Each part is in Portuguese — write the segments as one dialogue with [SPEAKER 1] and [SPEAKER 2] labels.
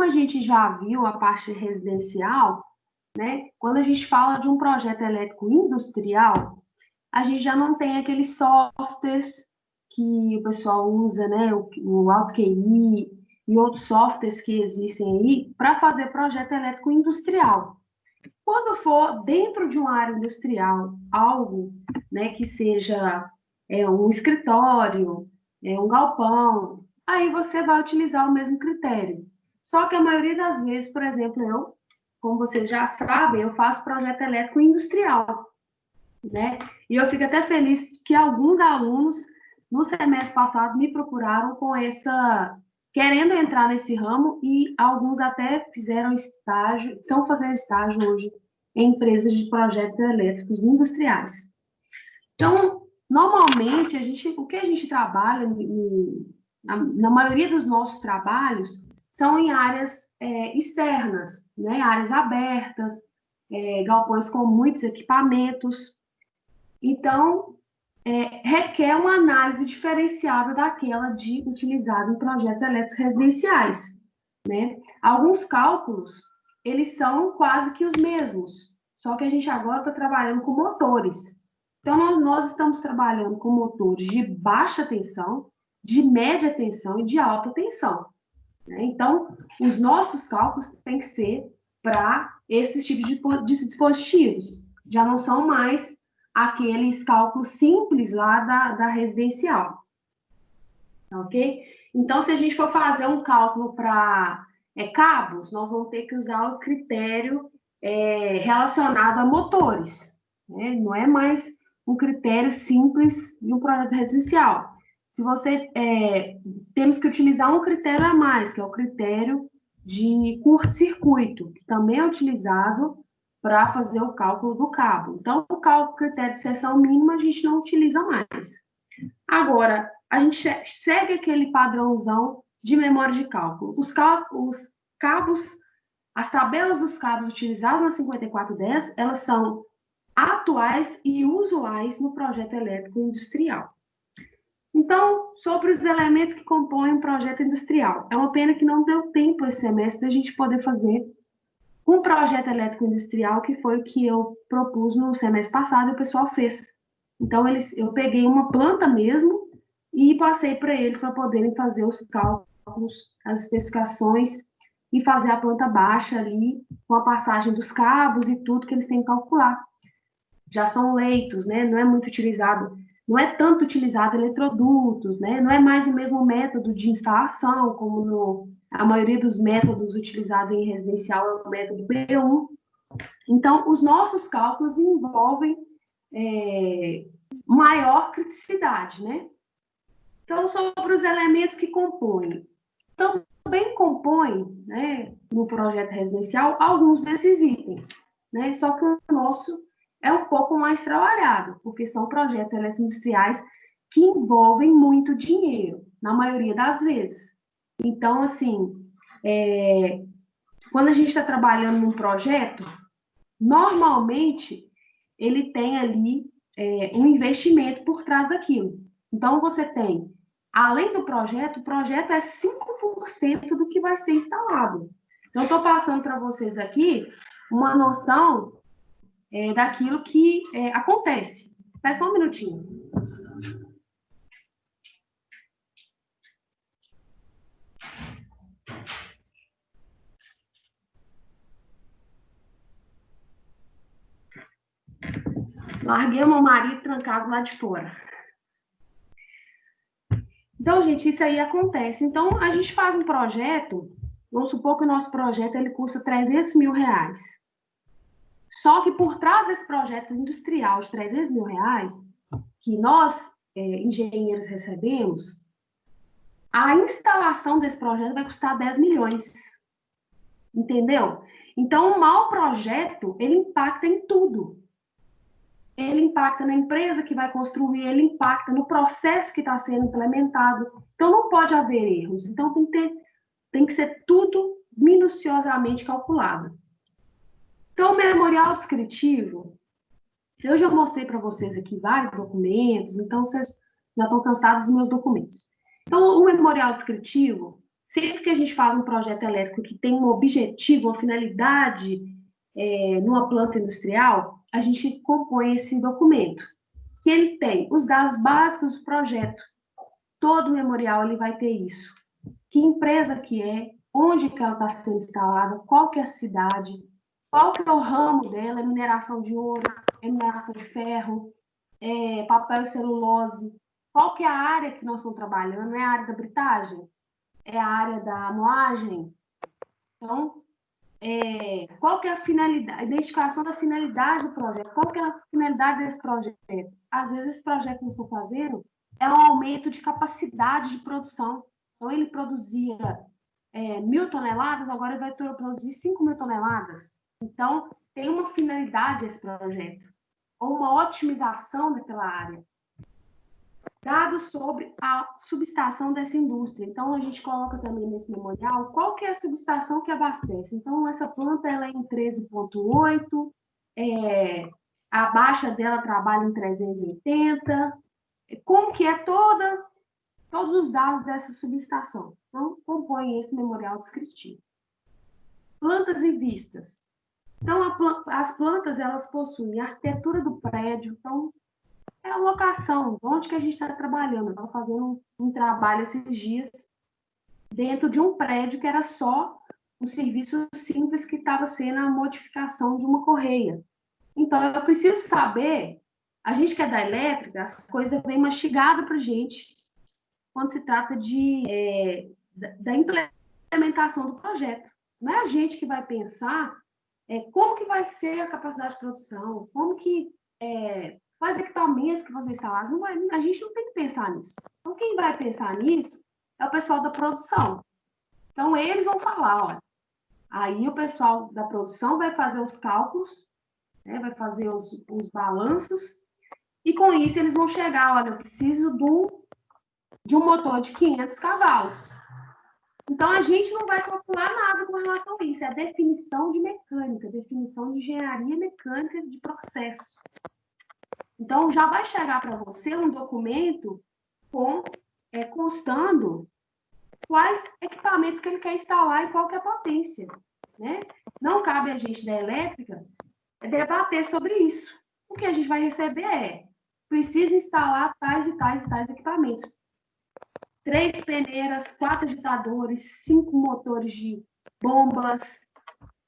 [SPEAKER 1] como a gente já viu a parte residencial, né, quando a gente fala de um projeto elétrico industrial, a gente já não tem aqueles softwares que o pessoal usa, né, o AutoQI e outros softwares que existem aí para fazer projeto elétrico industrial. Quando for dentro de uma área industrial, algo, né, que seja um escritório, um galpão, aí você vai utilizar o mesmo critério. Só que a maioria das vezes, por exemplo, eu, como vocês já sabem, eu faço projeto elétrico industrial, né? E eu fico até feliz que alguns alunos no semestre passado me procuraram com essa querendo entrar nesse ramo e alguns até fizeram estágio, estão fazendo estágio hoje em empresas de projetos elétricos industriais. Então, normalmente o que a gente trabalha na maioria dos nossos trabalhos são em áreas externas, né? Áreas abertas, galpões com muitos equipamentos. Então, requer uma análise diferenciada daquela de utilizada em projetos elétricos residenciais, né? Alguns cálculos, eles são quase que os mesmos, só que a gente agora está trabalhando com motores. Então, nós estamos trabalhando com motores de baixa tensão, de média tensão e de alta tensão, né? Então, os nossos cálculos têm que ser para esses tipos de dispositivos. Já não são mais aqueles cálculos simples lá da residencial, ok? Então, se a gente for fazer um cálculo para cabos, nós vamos ter que usar o critério relacionado a motores, né? Não é mais um critério simples de um projeto residencial. Se você temos que utilizar um critério a mais, que é o critério de curto-circuito, que também é utilizado para fazer o cálculo do cabo. Então, o cálculo critério de seção mínima a gente não utiliza mais. Agora, a gente segue aquele padrãozão de memória de cálculo. Os cabos, as tabelas dos cabos utilizados na 5410, elas são atuais e usuais no projeto elétrico industrial. Então, sobre os elementos que compõem um projeto industrial. É uma pena que não deu tempo esse semestre da gente poder fazer um projeto elétrico industrial, que foi o que eu propus no semestre passado e o pessoal fez. Então, eu peguei uma planta mesmo e passei para eles para poderem fazer os cálculos, as especificações e fazer a planta baixa ali, com a passagem dos cabos e tudo que eles têm que calcular. Já são leitos, né? Não é muito utilizado, não é tanto utilizado eletrodutos, né? Não é mais o mesmo método de instalação, como a maioria dos métodos utilizados em residencial é o método B1. Então, os nossos cálculos envolvem maior criticidade, né? Então, sobre os elementos que compõem. Também compõem, né, no projeto residencial, alguns desses itens, né? Só que o nosso é um pouco mais trabalhado, porque são projetos eletroindustriais que envolvem muito dinheiro, na maioria das vezes. Então, assim, quando a gente está trabalhando num projeto, normalmente ele tem ali um investimento por trás daquilo. Então, você tem, além do projeto, o projeto é 5% do que vai ser instalado. Então, estou passando para vocês aqui uma noção daquilo que acontece. Espera só um minutinho. Larguei o meu marido trancado lá de fora. Então, gente, isso aí acontece. Então, a gente faz um projeto, vamos supor que o nosso projeto ele custa R$300 mil. Só que por trás desse projeto industrial de R$300 mil, que nós, engenheiros, recebemos, a instalação desse projeto vai custar 10 milhões. Entendeu? Então, um mau projeto, ele impacta em tudo. Ele impacta na empresa que vai construir, ele impacta no processo que está sendo implementado. Então, não pode haver erros. Então, tem que ser tudo minuciosamente calculado. Então, o memorial descritivo, eu já mostrei para vocês aqui vários documentos, então vocês já estão cansados dos meus documentos. Então, o memorial descritivo sempre que a gente faz um projeto elétrico que tem um objetivo, uma finalidade, numa planta industrial, a gente compõe esse documento, que ele tem os dados básicos do projeto. Todo memorial ele vai ter isso. Que empresa que é, onde que ela está sendo instalada, qual que é a cidade, qual que é o ramo dela, é mineração de ouro, é mineração de ferro, é papel e celulose, qual que é a área que nós estamos trabalhando, é a área da britagem, é a área da moagem. Então, qual que é a finalidade, a identificação da finalidade do projeto, qual que é a finalidade desse projeto? Às vezes, esse projeto que eu estou fazendo é um aumento de capacidade de produção. Então, ele produzia 1.000 toneladas, agora ele vai produzir 5.000 toneladas. Então, tem uma finalidade esse projeto, ou uma otimização daquela área. Dados sobre a subestação dessa indústria. Então, a gente coloca também nesse memorial qual que é a subestação que abastece. Então, essa planta ela é em 13,8, a baixa dela trabalha em 380, como que é todos os dados dessa subestação. Então, compõe esse memorial descritivo. Plantas e vistas. Então, as plantas, elas possuem a arquitetura do prédio, então, é a locação, onde que a gente está trabalhando. Eu estava fazendo um trabalho esses dias dentro de um prédio que era só um serviço simples que estava sendo a modificação de uma correia. Então, eu preciso saber, a gente que é da elétrica, as coisas vêm mastigadas para a gente quando se trata da implementação do projeto. Não é a gente que vai pensar como que vai ser a capacidade de produção, como que quais equipamentos que vão ser instalados. A gente não tem que pensar nisso. Então, quem vai pensar nisso é o pessoal da produção. Então, eles vão falar, olha, aí o pessoal da produção vai fazer os cálculos, né, vai fazer os balanços, e com isso eles vão chegar, olha, eu preciso de um motor de 500 cavalos. Então, a gente não vai calcular nada com relação a isso. É a definição de mecânica, definição de engenharia mecânica de processo. Então, já vai chegar para você um documento constando quais equipamentos que ele quer instalar e qual que é a potência. Né? Não cabe a gente da elétrica debater sobre isso. O que a gente vai receber precisa instalar tais e tais e tais equipamentos. 3 peneiras, 4 agitadores, 5 motores de bombas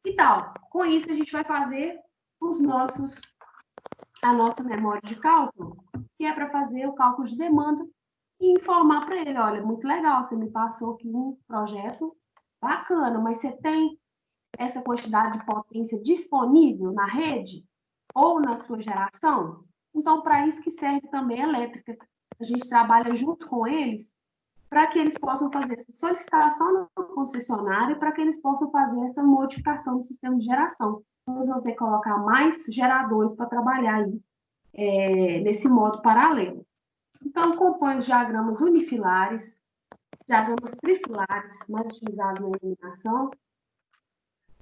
[SPEAKER 1] e tal. Com isso, a gente vai fazer a nossa memória de cálculo, que é para fazer o cálculo de demanda e informar para ele, olha, muito legal, você me passou aqui um projeto bacana, mas você tem essa quantidade de potência disponível na rede ou na sua geração? Então, para isso que serve também a elétrica. A gente trabalha junto com eles para que eles possam fazer essa solicitação no concessionário, para que eles possam fazer essa modificação do sistema de geração. Nós vamos ter que colocar mais geradores para trabalhar aí, nesse modo paralelo. Então, compõe os diagramas unifilares, diagramas trifilares, mais utilizados na iluminação,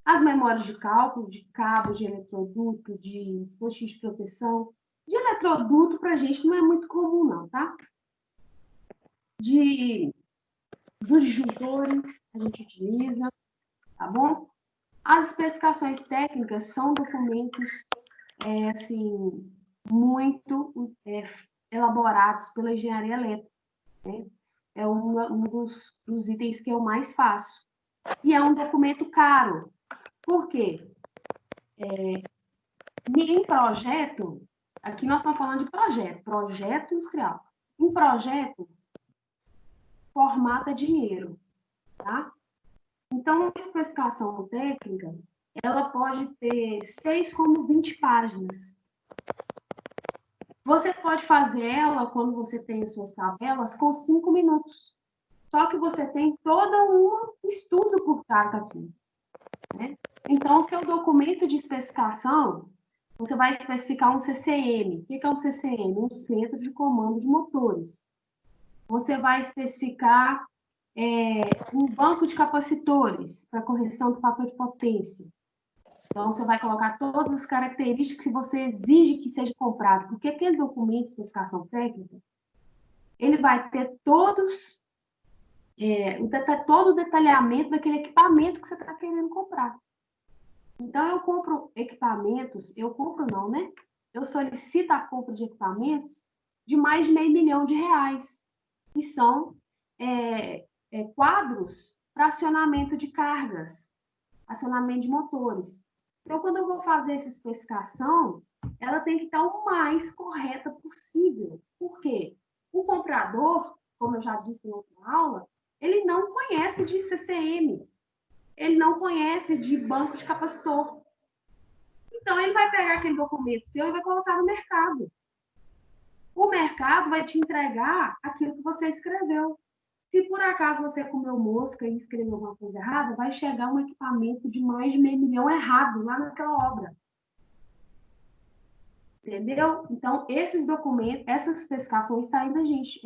[SPEAKER 1] as memórias de cálculo, de cabo, de eletroduto, de dispositivo de proteção. De eletroduto, para a gente, não é muito comum, não, tá? Dos disjuntores, a gente utiliza, tá bom? As especificações técnicas são documentos, assim, muito elaborados pela engenharia elétrica, né? É um dos itens que eu mais faço. E é um documento caro. Por quê? Em projeto, aqui nós estamos falando de projeto industrial. Em projeto, formato é dinheiro, tá? Então, a especificação técnica, ela pode ter 6 como 20 páginas. Você pode fazer ela, quando você tem as suas tabelas, com 5 minutos. Só que você tem todo um estudo por trás daquilo, né? Então, o seu documento de especificação, você vai especificar um CCM. O que é um CCM? Um centro de comando de motores. Você vai especificar um banco de capacitores para correção do fator de potência. Então, você vai colocar todas as características que você exige que seja comprado, porque aquele documento de especificação técnica, ele vai ter todos todo o detalhamento daquele equipamento que você está querendo comprar. Então, eu compro equipamentos, eu compro não, né? Eu solicito a compra de equipamentos de mais de R$ 500 mil, que são quadros para acionamento de cargas, acionamento de motores. Então, quando eu vou fazer essa especificação, ela tem que estar o mais correta possível. Por quê? O comprador, como eu já disse em outra aula, ele não conhece de CCM, ele não conhece de banco de capacitor. Então, ele vai pegar aquele documento seu e vai colocar no mercado. O mercado vai te entregar aquilo que você escreveu. Se por acaso você comeu mosca e escreveu alguma coisa errada, vai chegar um equipamento de mais de R$ 500 mil errado lá naquela obra. Entendeu? Então, esses documentos, essas especificações saem da gente.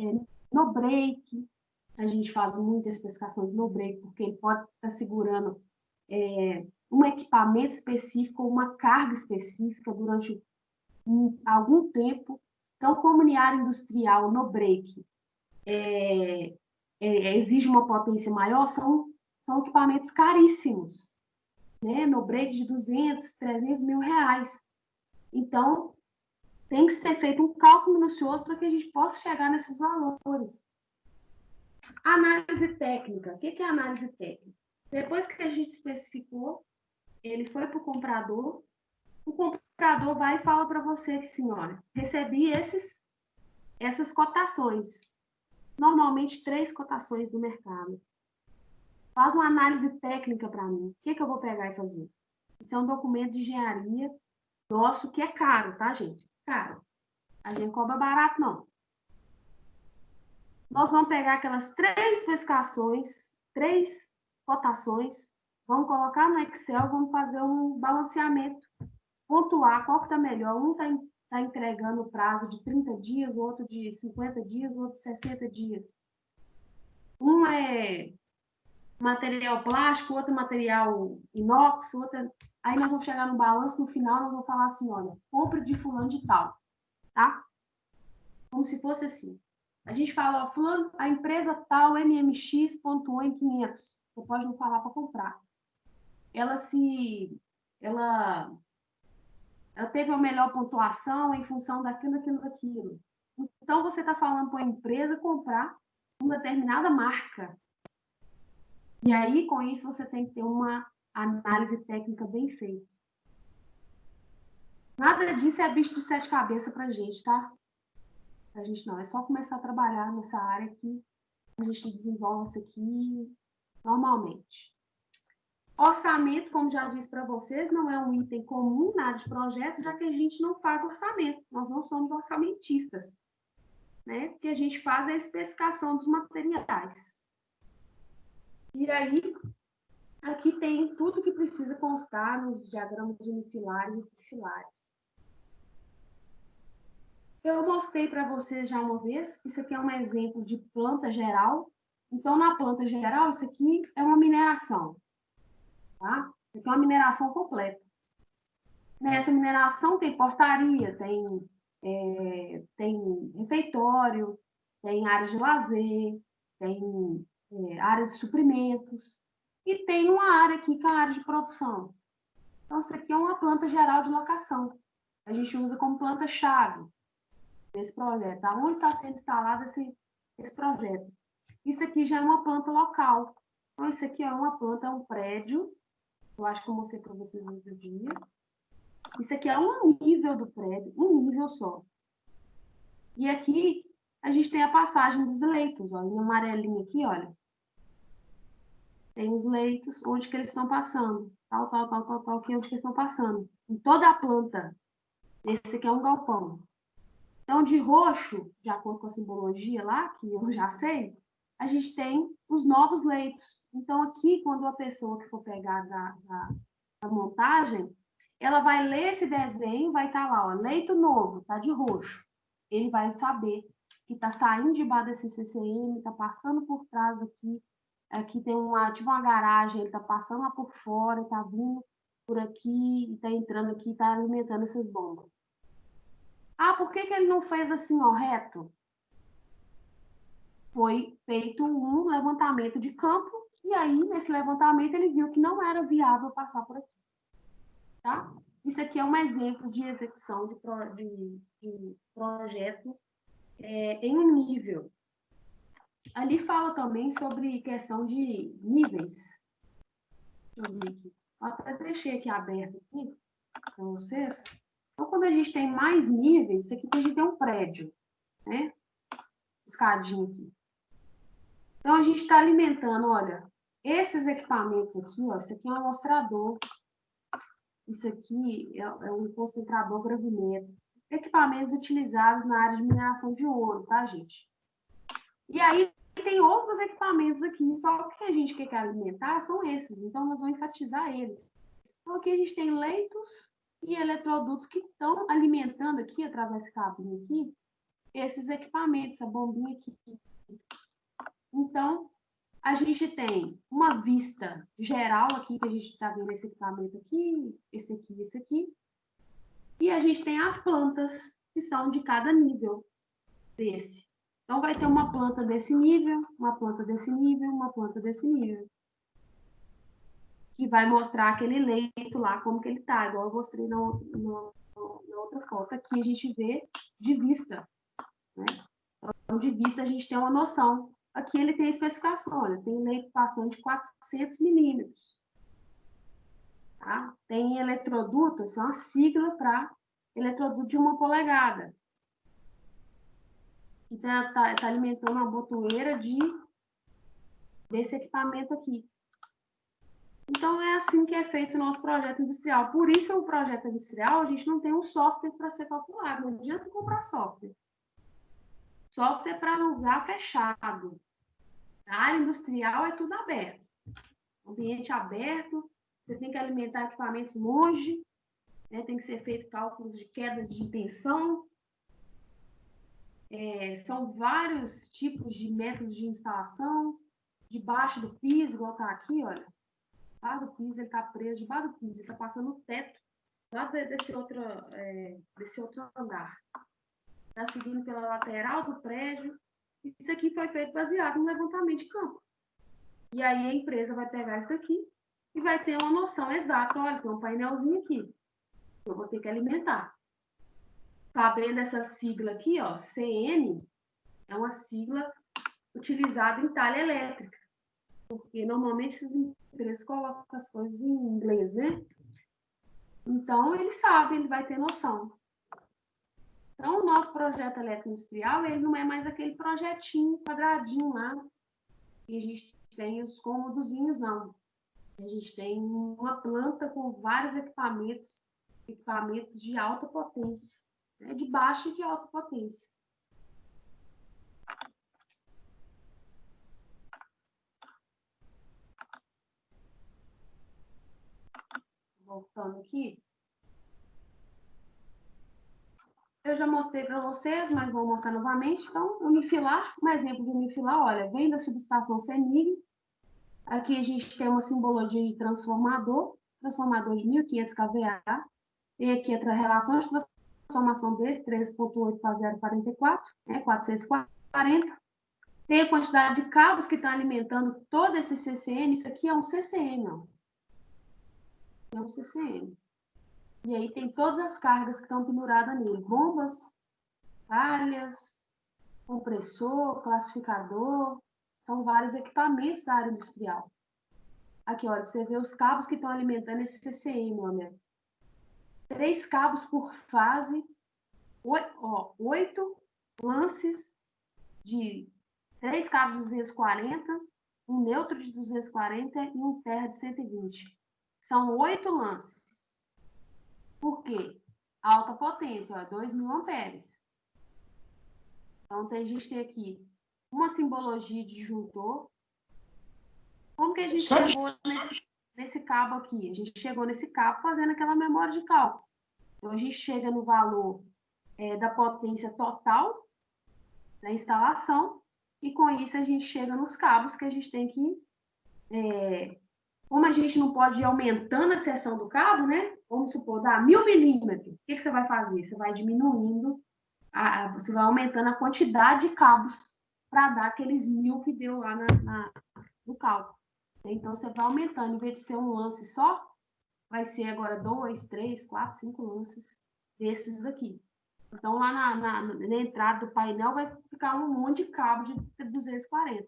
[SPEAKER 1] No break, a gente faz muita especificação de no break, porque ele pode estar segurando um equipamento específico, uma carga específica durante algum tempo. Então, como em área industrial, no break, exige uma potência maior, são equipamentos caríssimos, né? No break de 200, 300 mil reais. Então, tem que ser feito um cálculo minucioso para que a gente possa chegar nesses valores. Análise técnica. O que é análise técnica? Depois que a gente especificou, ele foi para o comprador vai e fala para você que, senhora, recebi essas cotações. Normalmente, 3 cotações do mercado. Faz uma análise técnica para mim. O que eu vou pegar e fazer? Isso é um documento de engenharia nosso que é caro, tá, gente? Caro. A gente cobra barato, não. Nós vamos pegar aquelas 3 especificações, 3 cotações, vamos colocar no Excel, vamos fazer um balanceamento, pontuar qual que está melhor. Um está entregando o prazo de 30 dias, o outro de 50 dias, o outro de 60 dias. Um é material plástico, outro material inox, outra... Aí nós vamos chegar no balanço, no final nós vamos falar assim, olha, compra de fulano de tal, tá? Como se fosse assim. A gente fala, ó, fulano, a empresa tal, MMX, pontuou em 500. Você pode não falar para comprar. Ela se... Ela, ela teve a melhor pontuação em função daquilo. Então, você está falando para a empresa comprar uma determinada marca. E aí, com isso, você tem que ter uma análise técnica bem feita. Nada disso é bicho de 7 cabeças pra gente, tá? Pra gente não. É só começar a trabalhar nessa área que a gente desenvolve isso aqui normalmente. Orçamento, como já disse para vocês, não é um item comum na área de projeto, já que a gente não faz orçamento. Nós não somos orçamentistas, né? Porque a gente faz a especificação dos materiais. E aí, aqui tem tudo que precisa constar nos diagramas unifilares e trifilares. Eu mostrei para vocês já uma vez, isso aqui é um exemplo de planta geral. Então, na planta geral, isso aqui é uma mineração, tá? Isso aqui é uma mineração completa. Nessa mineração tem portaria, tem refeitório, tem área de lazer, tem área de suprimentos e tem uma área aqui que é a área de produção. Então, isso aqui é uma planta geral de locação. A gente usa como planta-chave desse projeto, aonde está sendo instalado esse projeto. Isso aqui já é uma planta local. Então, isso aqui é uma planta, é um prédio. Eu acho que eu mostrei para vocês no outro dia. Isso aqui é um nível do prédio, um nível só. E aqui a gente tem a passagem dos leitos, ó, em amarelinho aqui, olha. Tem os leitos, onde que eles estão passando. Tal, aqui onde que eles estão passando. Em toda a planta. Esse aqui é um galpão. Então, de roxo, de acordo com a simbologia lá, que eu já sei, a gente tem os novos leitos. Então, aqui, quando a pessoa que for pegar da montagem, ela vai ler esse desenho, vai estar lá, ó, leito novo, tá de roxo. Ele vai saber que está saindo debaixo desse CCM, está passando por trás aqui, aqui tem tipo uma garagem, ele está passando lá por fora, está vindo por aqui, está entrando aqui, está alimentando essas bombas. Ah, por que ele não fez assim, ó, reto? foi feito um levantamento de campo, e aí, nesse levantamento, ele viu que não era viável passar por aqui. Tá? Isso aqui é um exemplo de execução de projeto em um nível. Ali fala também sobre questão de níveis. Deixa eu ver aqui. Eu até deixei aqui aberto aqui para vocês. Então, quando a gente tem mais níveis, isso aqui a gente tem um prédio, né? Escadinha aqui. Então, a gente está alimentando, olha, esses equipamentos aqui, ó, isso aqui é um amostrador, isso aqui é um concentrador gravimétrico, equipamentos utilizados na área de mineração de ouro, tá, gente? E aí tem outros equipamentos aqui, só que a gente quer alimentar são esses, então nós vamos enfatizar eles. Então aqui a gente tem leitos e eletrodutos que estão alimentando aqui, através desse cabinho aqui, esses equipamentos, a bombinha aqui. Então, a gente tem uma vista geral aqui, que a gente está vendo esse equipamento aqui, esse aqui. E a gente tem as plantas, que são de cada nível desse. Então, vai ter uma planta desse nível, uma planta desse nível, uma planta desse nível. Que vai mostrar aquele leito lá, como que ele está, igual eu mostrei na outra foto. Aqui a gente vê de vista, né? Então, de vista a gente tem uma noção. Aqui ele tem a especificação, olha, tem leito passando de 400 milímetros. Tá? Tem eletroduto, essa é uma sigla para eletroduto de 1 polegada. Então, está alimentando uma botoeira desse equipamento aqui. Então, é assim que é feito o nosso projeto industrial. Por isso, o projeto industrial, a gente não tem um software para ser calculado. Não adianta comprar software. Software é para lugar fechado. A área industrial é tudo aberto. Ambiente aberto, você tem que alimentar equipamentos longe, né? Tem que ser feito cálculos de queda de tensão. São vários tipos de métodos de instalação, debaixo do piso, igual está aqui, olha. Debaixo do piso, ele está preso debaixo do piso, ele está passando o teto lá desse outro andar. Está seguindo pela lateral do prédio. Isso aqui foi feito baseado no levantamento de campo. E aí a empresa vai pegar isso daqui e vai ter uma noção exata. Olha, tem um painelzinho aqui que eu vou ter que alimentar. Sabendo essa sigla aqui, ó, CN, é uma sigla utilizada em talha elétrica, porque normalmente as empresas colocam as coisas em inglês, né? Então, ele sabe, ele vai ter noção. Então, o nosso projeto elétrico industrial, ele não é mais aquele projetinho quadradinho lá, que a gente tem os cômodozinhos, não. A gente tem uma planta com vários equipamentos de alta potência, né? De baixa e de alta potência. Voltando aqui. Eu já mostrei para vocês, mas vou mostrar novamente. Então, unifilar, um exemplo de unifilar, olha, vem da subestação CEMIG. Aqui a gente tem uma simbologia de transformador de 1500 kVA. Tem aqui a relação de transformação dele, 13.8 para 0,44, né, 440. Tem a quantidade de cabos que está alimentando todo esse CCM. Isso aqui é um CCM, ó. É um CCM. E aí tem todas as cargas que estão penduradas nele. Bombas, calhas, compressor, classificador. São vários equipamentos da área industrial. Aqui, olha, você vê os cabos que estão alimentando esse CCM, olha. 3 cabos por fase, 8 lances de 3 cabos de 240, um neutro de 240 e um terra de 120. São 8 lances. Por quê? Alta potência, ó, 2.000 amperes. Então, a gente tem aqui uma simbologia de disjuntor. Como que a gente chegou nesse cabo aqui? A gente chegou nesse cabo fazendo aquela memória de cálculo. Então, a gente chega no valor da potência total da instalação e, com isso, a gente chega nos cabos que a gente tem que... como a gente não pode ir aumentando a seção do cabo, né? Vamos supor, dá 1.000 milímetros. O que você vai fazer? Você vai diminuindo, você vai aumentando a quantidade de cabos para dar aqueles 1.000 que deu lá no cálculo. Então, você vai aumentando, em vez de ser um lance só, vai ser agora 2, 3, 4, 5 lances desses daqui. Então, lá na entrada do painel vai ficar um monte de cabo de 240.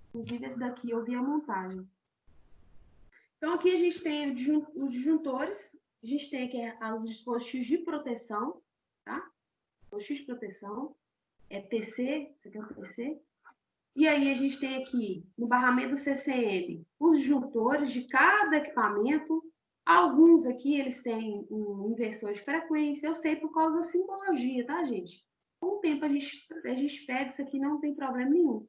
[SPEAKER 1] Inclusive, esse daqui eu vi a montagem. Então, aqui a gente tem os disjuntores, a gente tem aqui os dispositivos de proteção, tá? Dispositivos de proteção, é TC, isso aqui é o TC. E aí a gente tem aqui, no barramento do CCM, os disjuntores de cada equipamento. Alguns aqui, eles têm um inversor de frequência, eu sei por causa da simbologia, tá, gente? Com o tempo a gente pega isso aqui, não tem problema nenhum.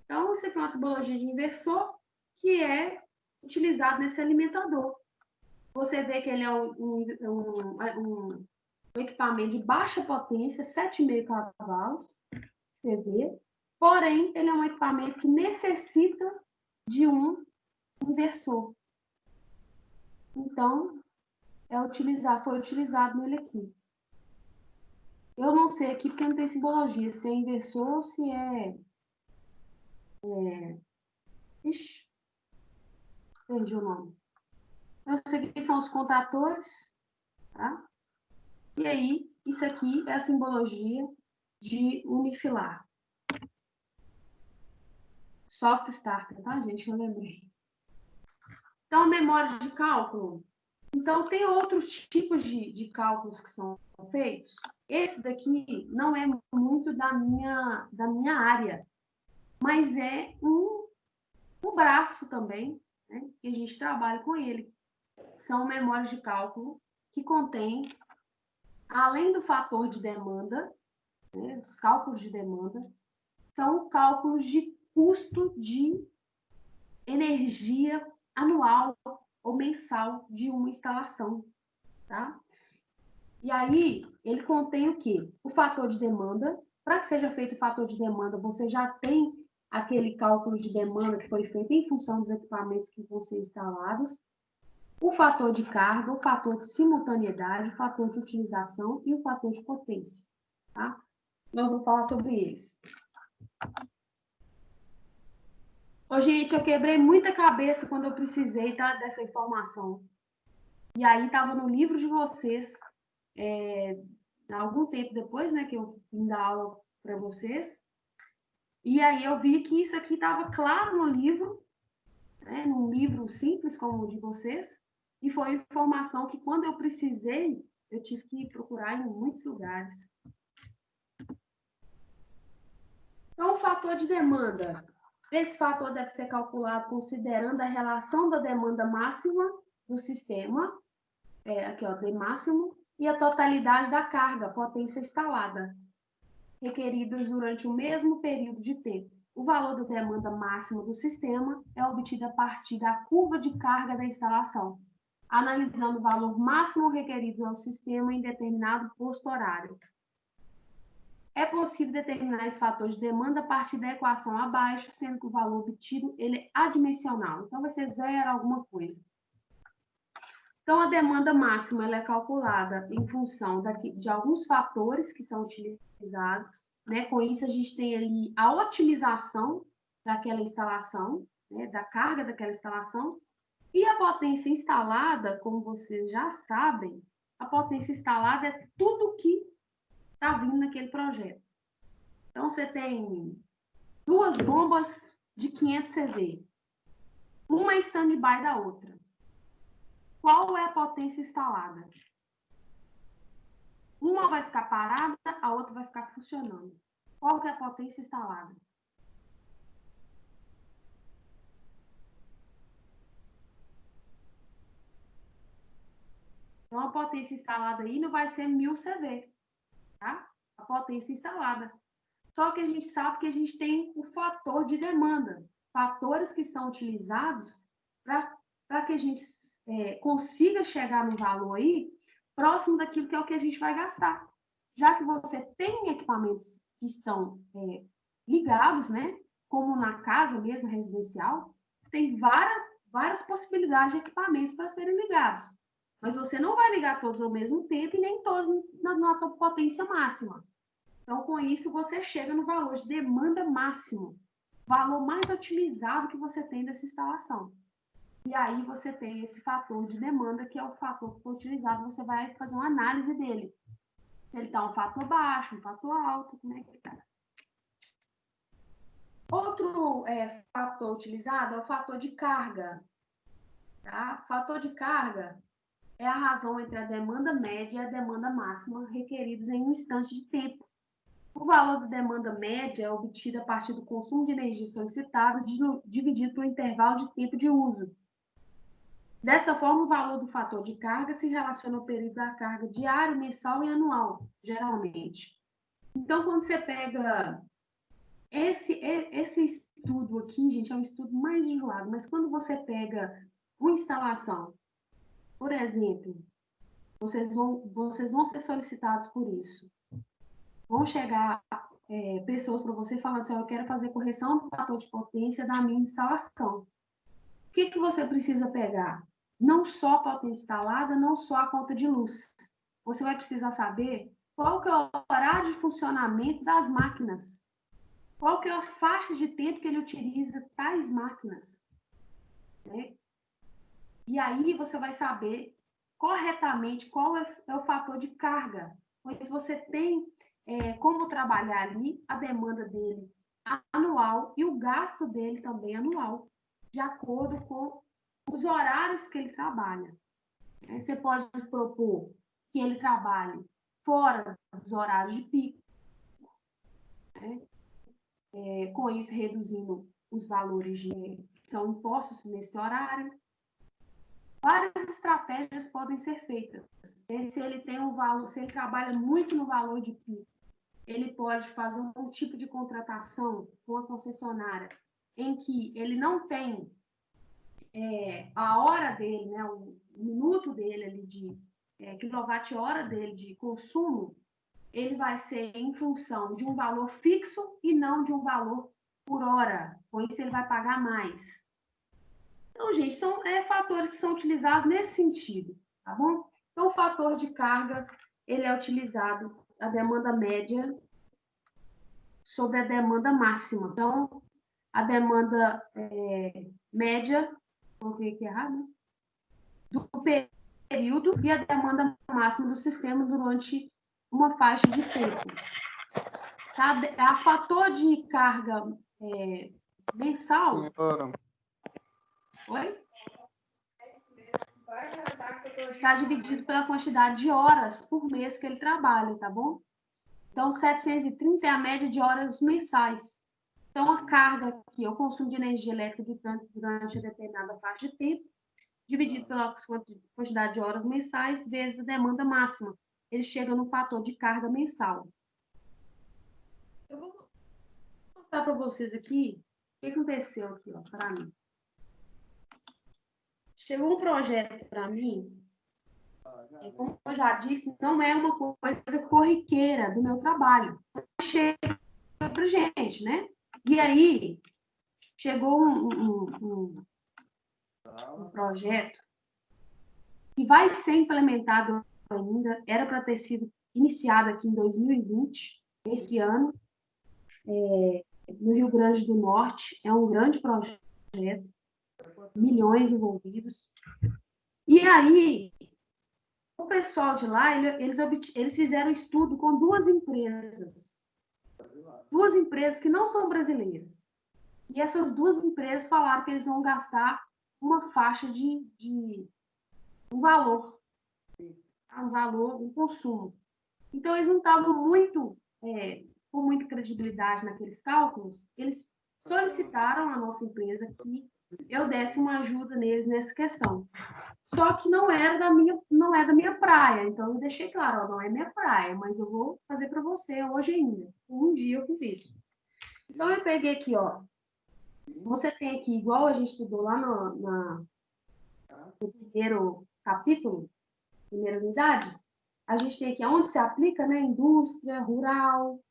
[SPEAKER 1] Então, isso aqui é uma simbologia de inversor, que é utilizado nesse alimentador. Você vê que ele é um equipamento de baixa potência, 7,5 cavalos, você vê. Porém, ele é um equipamento que necessita de um inversor. Então, foi utilizado nele aqui. Eu não sei aqui porque não tem simbologia, se é inversor ou se é... Ixi, perdi o nome. Eu sei que são os contratores, tá? E aí, isso aqui é a simbologia de unifilar. Soft starter, tá, gente? Eu lembrei. Então, memória de cálculo. Então, tem outros tipos de cálculos que são feitos. Esse daqui não é muito da minha área, mas é um braço também, né, que a gente trabalha com ele. São memórias de cálculo que contém, além do fator de demanda, né, os cálculos de demanda, são cálculos de custo de energia anual ou mensal de uma instalação, tá? E aí, ele contém o quê? O fator de demanda. Para que seja feito o fator de demanda, você já tem aquele cálculo de demanda que foi feito em função dos equipamentos que vão ser instalados, o fator de carga, o fator de simultaneidade, o fator de utilização e o fator de potência, tá? Nós vamos falar sobre eles. Ô, gente, eu quebrei muita cabeça quando eu precisei, tá, dessa informação. E aí estava no livro de vocês, algum tempo depois, né, que eu vim dar aula para vocês. E aí eu vi que isso aqui estava claro no livro, né, num livro simples como o de vocês, e foi informação que quando eu precisei, eu tive que procurar em muitos lugares. Então, o fator de demanda. Esse fator deve ser calculado considerando a relação da demanda máxima do sistema, aqui ó, D máximo, e a totalidade da carga, potência instalada, requeridas durante o mesmo período de tempo. O valor da demanda máxima do sistema é obtido a partir da curva de carga da instalação, analisando o valor máximo requerido ao sistema em determinado posto horário. É possível determinar esse fator de demanda a partir da equação abaixo, sendo que o valor obtido ele é adimensional. Então, vai ser zero alguma coisa. Então, a demanda máxima ela é calculada em função de alguns fatores que são utilizados, né? Com isso, a gente tem ali a otimização daquela instalação, né? Da carga daquela instalação, e a potência instalada, como vocês já sabem, a potência instalada é tudo que está vindo naquele projeto. Então, você tem 2 bombas de 500 CV, uma stand-by da outra. Qual é a potência instalada? Uma vai ficar parada, a outra vai ficar funcionando. Qual que é a potência instalada? Então, a potência instalada aí não vai ser 1000 CV, tá? A potência instalada. Só que a gente sabe que a gente tem o fator de demanda, fatores que são utilizados para que a gente consiga chegar no valor aí próximo daquilo que é o que a gente vai gastar. Já que você tem equipamentos que estão ligados, né? Como na casa mesmo, residencial, você tem várias possibilidades de equipamentos para serem ligados. Mas você não vai ligar todos ao mesmo tempo e nem todos na potência máxima. Então, com isso, você chega no valor de demanda máximo, valor mais otimizado que você tem dessa instalação. E aí você tem esse fator de demanda, que é o fator que foi utilizado, você vai fazer uma análise dele. Se ele está um fator baixo, um fator alto, como é que está? Outro fator utilizado é o fator de carga. Tá? Fator de carga é a razão entre a demanda média e a demanda máxima requeridos em um instante de tempo. O valor da demanda média é obtido a partir do consumo de energia solicitado dividido pelo intervalo de tempo de uso. Dessa forma, o valor do fator de carga se relaciona ao período da carga diário, mensal e anual, geralmente. Então, quando você pega esse estudo aqui, gente, é um estudo mais enjoado, mas quando você pega uma instalação, por exemplo, vocês vão ser solicitados por isso. Vão chegar pessoas para você falando assim, eu quero fazer correção do fator de potência da minha instalação. O que você precisa pegar? Não só a potência instalada, não só a conta de luz. Você vai precisar saber qual que é o horário de funcionamento das máquinas. Qual que é a faixa de tempo que ele utiliza tais máquinas. Né? E aí você vai saber corretamente qual é o fator de carga. Pois você tem como trabalhar ali a demanda dele anual e o gasto dele também anual, de acordo com os horários que ele trabalha. Você pode propor que ele trabalhe fora dos horários de pico, né? Com isso reduzindo os valores que são impostos nesse horário. Várias estratégias podem ser feitas. Se ele tem um valor, se ele trabalha muito no valor de pico, ele pode fazer um tipo de contratação com a concessionária em que ele não tem a hora dele, né, o minuto dele ali de quilowatt-hora dele de consumo, ele vai ser em função de um valor fixo e não de um valor por hora. Com isso, ele vai pagar mais. Então, gente, são fatores que são utilizados nesse sentido, tá bom? Então, o fator de carga, ele é utilizado a demanda média sobre a demanda máxima. Então, a demanda média, coloquei aqui errado, né? Do período e a demanda máxima do sistema durante uma faixa de tempo. Tá? A fator de carga mensal... Oi? Está dividido pela quantidade de horas por mês que ele trabalha, tá bom? Então, 730 é a média de horas mensais. Então, a carga aqui, o consumo de energia elétrica durante a determinada faixa de tempo, dividido pela quantidade de horas mensais, vezes a demanda máxima. Ele chega no fator de carga mensal. Eu vou mostrar para vocês aqui o que aconteceu aqui, ó, para mim. Chegou um projeto para mim, como eu já disse, não é uma coisa corriqueira do meu trabalho. Chega para gente, né? E aí, chegou um projeto que vai ser implementado ainda, era para ter sido iniciado aqui em 2020, esse ano, no Rio Grande do Norte. É um grande projeto, milhões envolvidos. E aí, o pessoal de lá, eles fizeram um estudo com duas empresas que não são brasileiras. E essas duas empresas falaram que eles vão gastar uma faixa de um valor, um consumo. Então, eles não estavam com muita credibilidade naqueles cálculos. Eles solicitaram à nossa empresa que eu desse uma ajuda neles nessa questão. Só que não é da minha praia. Então, eu deixei claro, ó, não é minha praia, mas eu vou fazer para você hoje ainda. Um dia eu fiz isso. Então, eu peguei aqui, ó. Você tem aqui, igual a gente estudou lá no primeiro capítulo, primeira unidade, a gente tem aqui onde se aplica, né? Indústria, rural,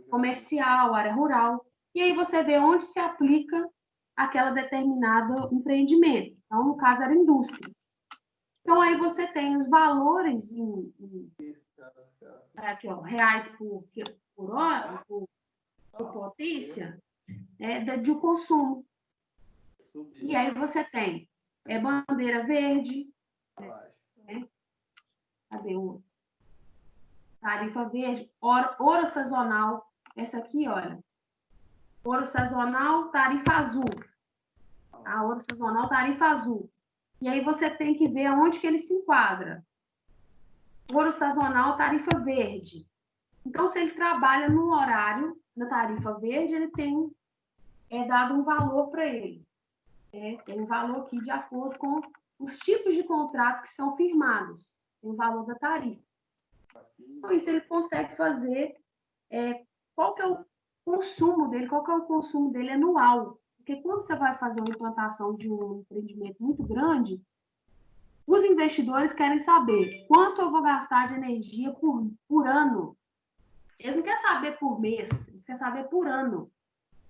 [SPEAKER 1] comercial, área rural. E aí você vê onde se aplica aquela determinado empreendimento. Então, no caso, era indústria. Então, aí você tem os valores aqui, ó, reais por hora, por potência, de um consumo. E aí você tem bandeira verde, né? Cadê o tarifa verde, ouro sazonal, essa aqui, olha, ouro sazonal, tarifa azul. A ouro sazonal, tarifa azul. E aí você tem que ver aonde que ele se enquadra. Ouro sazonal, tarifa verde. Então, se ele trabalha no horário, na tarifa verde, ele dado um valor para ele. Tem um valor aqui de acordo com os tipos de contratos que são firmados. Tem o valor da tarifa. Então, isso ele consegue fazer. Qual que é o consumo dele? Qual que é o consumo dele anual? Porque quando você vai fazer uma implantação de um empreendimento muito grande, os investidores querem saber quanto eu vou gastar de energia por ano. Eles não querem saber por mês, eles querem saber por ano.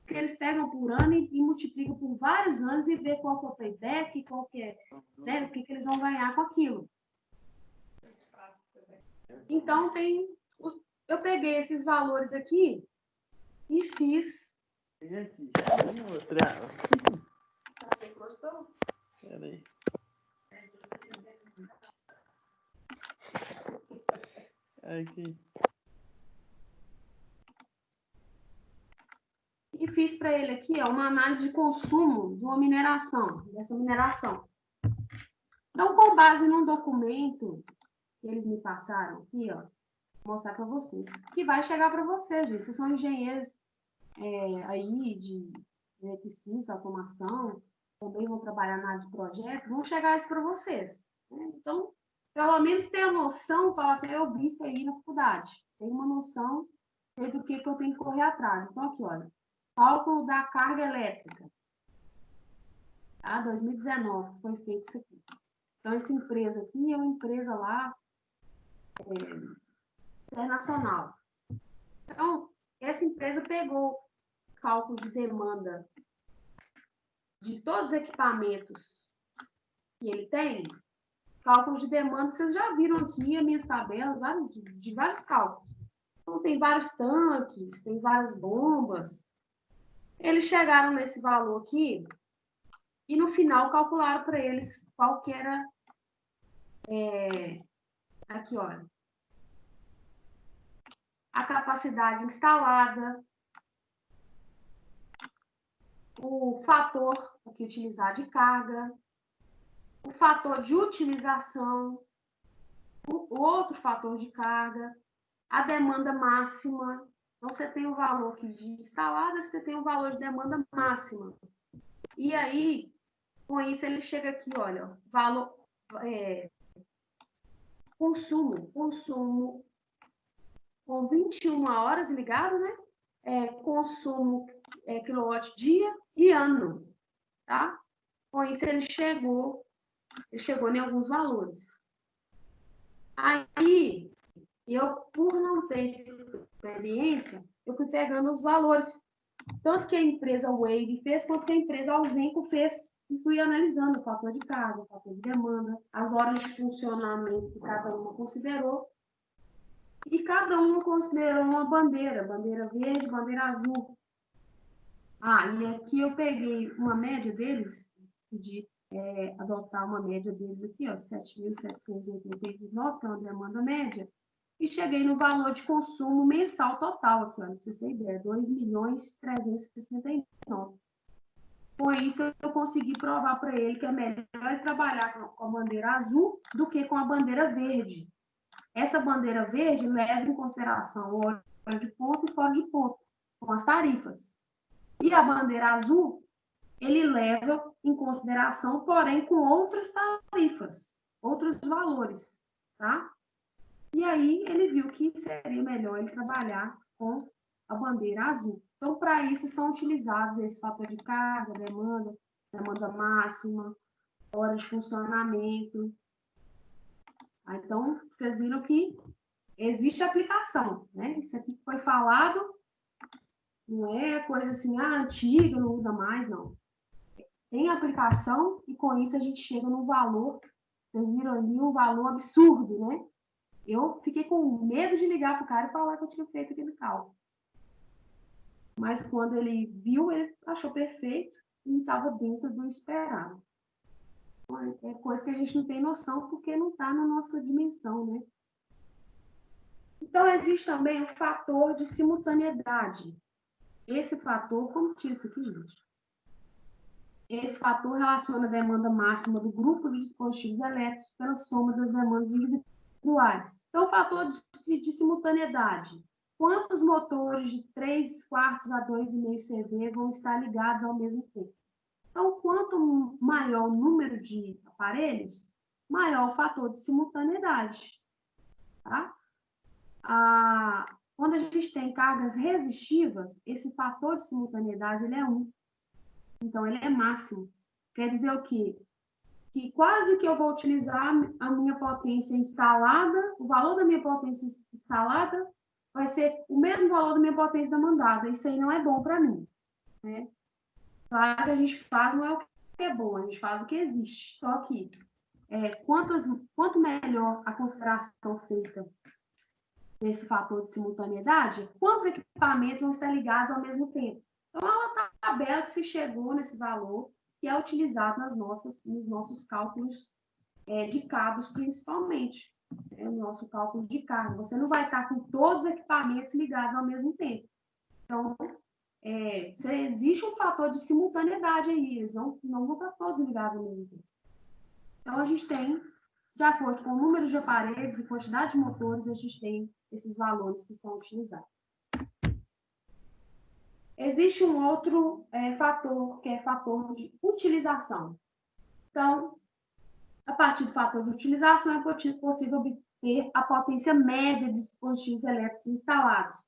[SPEAKER 1] Porque eles pegam por ano e multiplicam por vários anos e vê qual que é o payback, qual que é, né, o que eles vão ganhar com aquilo. Então, eu peguei esses valores aqui e fiz.
[SPEAKER 2] Vem aqui, deixa eu mostrar.
[SPEAKER 3] Você gostou?
[SPEAKER 2] Peraí. Aqui.
[SPEAKER 1] E fiz para ele aqui uma análise de consumo de uma mineração, dessa mineração. Então, com base num documento que eles me passaram aqui, ó, vou mostrar para vocês, que vai chegar para vocês, gente. Vocês são engenheiros aí de eletricista, automação, também vão trabalhar na área de projeto, vão chegar isso para vocês. Né? Então, pelo menos ter a noção, falar assim, eu vi isso aí na faculdade. Tem uma noção do que eu tenho que correr atrás. Então, aqui, olha, cálculo da carga elétrica. Tá? 2019, que foi feito isso aqui. Então, essa empresa aqui é uma empresa lá internacional. Então, essa empresa pegou cálculo de demanda de todos os equipamentos que ele tem, cálculos de demanda, vocês já viram aqui as minhas tabelas, de vários cálculos. Então, tem vários tanques, tem várias bombas. Eles chegaram nesse valor aqui e, no final, calcularam para eles qual que era... aqui, olha. A capacidade instalada, o fator que utilizar de carga, o fator de utilização, o outro fator de carga, a demanda máxima. Então, você tem o valor aqui de instalada, você tem o valor de demanda máxima. E aí, com isso, ele chega aqui, olha, valor, consumo com 21 horas ligado, né? Consumo quilowatt-dia e ano, tá? Com isso, ele chegou em alguns valores. Aí, eu, por não ter experiência, eu fui pegando os valores, tanto que a empresa Wave fez, quanto que a empresa Ausenco fez, e fui analisando o fator de carga, o fator de demanda, as horas de funcionamento que cada uma considerou, e cada uma considerou uma bandeira verde, bandeira azul. E aqui eu peguei uma média deles, decidi adotar uma média deles aqui, ó, 7.789, que é uma demanda média, e cheguei no valor de consumo mensal total aqui, ó, pra vocês terem ideia, 2.369. Com isso, eu consegui provar para ele que é melhor trabalhar com a bandeira azul do que com a bandeira verde. Essa bandeira verde leva em consideração o hora de ponto e fora de ponto, com as tarifas. E a bandeira azul, ele leva em consideração, porém, com outras tarifas, outros valores, tá? E aí ele viu que seria melhor ele trabalhar com a bandeira azul. Então, para isso, são utilizados esse fator de carga, demanda máxima, hora de funcionamento. Então, vocês viram que existe aplicação, né? Isso aqui que foi falado não é coisa assim, antiga, não usa mais, não. Tem aplicação e com isso a gente chega no valor, vocês viram ali um valor absurdo, né? Eu fiquei com medo de ligar para o cara e falar que eu tinha feito aquele cálculo. Mas quando ele viu, ele achou perfeito e estava dentro do esperado. É coisa que a gente não tem noção porque não está na nossa dimensão, né? Então, existe também o fator de simultaneidade. Esse fator, como tira isso aqui, gente? Esse fator relaciona a demanda máxima do grupo de dispositivos elétricos pela soma das demandas individuais. Então, o fator de simultaneidade. Quantos motores de 3 quartos a 2,5 CV vão estar ligados ao mesmo tempo? Então, quanto maior o número de aparelhos, maior o fator de simultaneidade. Tá? Quando a gente tem cargas resistivas, esse fator de simultaneidade ele é 1. Então, ele é máximo. Quer dizer o quê? Que quase que eu vou utilizar a minha potência instalada, o valor da minha potência instalada vai ser o mesmo valor da minha potência demandada. Isso aí não é bom para mim. Né? Claro que a gente faz não é o que é bom, a gente faz o que existe. Só que quanto melhor a consideração feita desse fator de simultaneidade, quantos equipamentos vão estar ligados ao mesmo tempo? Então, é uma tabela que se chegou nesse valor que é utilizado nos nossos cálculos de cabos, principalmente, no nosso cálculo de carga. Você não vai estar com todos os equipamentos ligados ao mesmo tempo. Então, existe um fator de simultaneidade aí, eles não vão estar todos ligados ao mesmo tempo. Então, a gente tem, de acordo com o número de aparelhos e quantidade de motores, a gente tem esses valores que são utilizados. Existe um outro fator, que é fator de utilização. Então, a partir do fator de utilização, é possível obter a potência média de dispositivos elétricos instalados.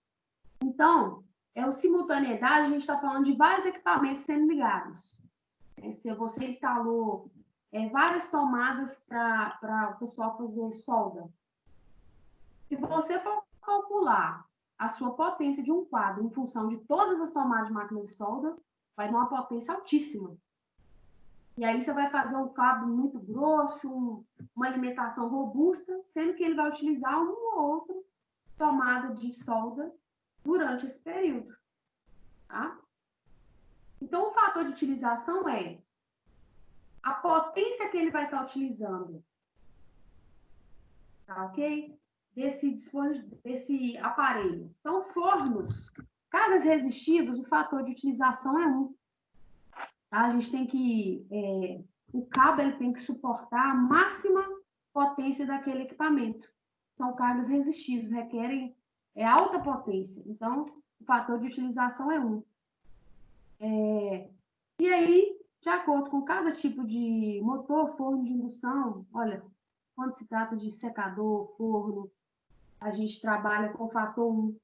[SPEAKER 1] Então, o simultaneidade, a gente está falando de vários equipamentos sendo ligados. Se você instalou várias tomadas para o pessoal fazer solda, se você for calcular a sua potência de um quadro em função de todas as tomadas de máquina de solda, vai dar uma potência altíssima. E aí você vai fazer um cabo muito grosso, uma alimentação robusta, sendo que ele vai utilizar uma ou outra tomada de solda durante esse período. Tá? Então, o fator de utilização é a potência que ele vai estar utilizando. Tá ok? Desse aparelho. Então, fornos, cargas resistivas, o fator de utilização é 1. Tá? A gente tem que... o cabo ele tem que suportar a máxima potência daquele equipamento. São cargas resistivas, requerem alta potência. Então, o fator de utilização é 1. E aí, de acordo com cada tipo de motor, forno de indução, olha, quando se trata de secador, forno, a gente trabalha com o fator 1.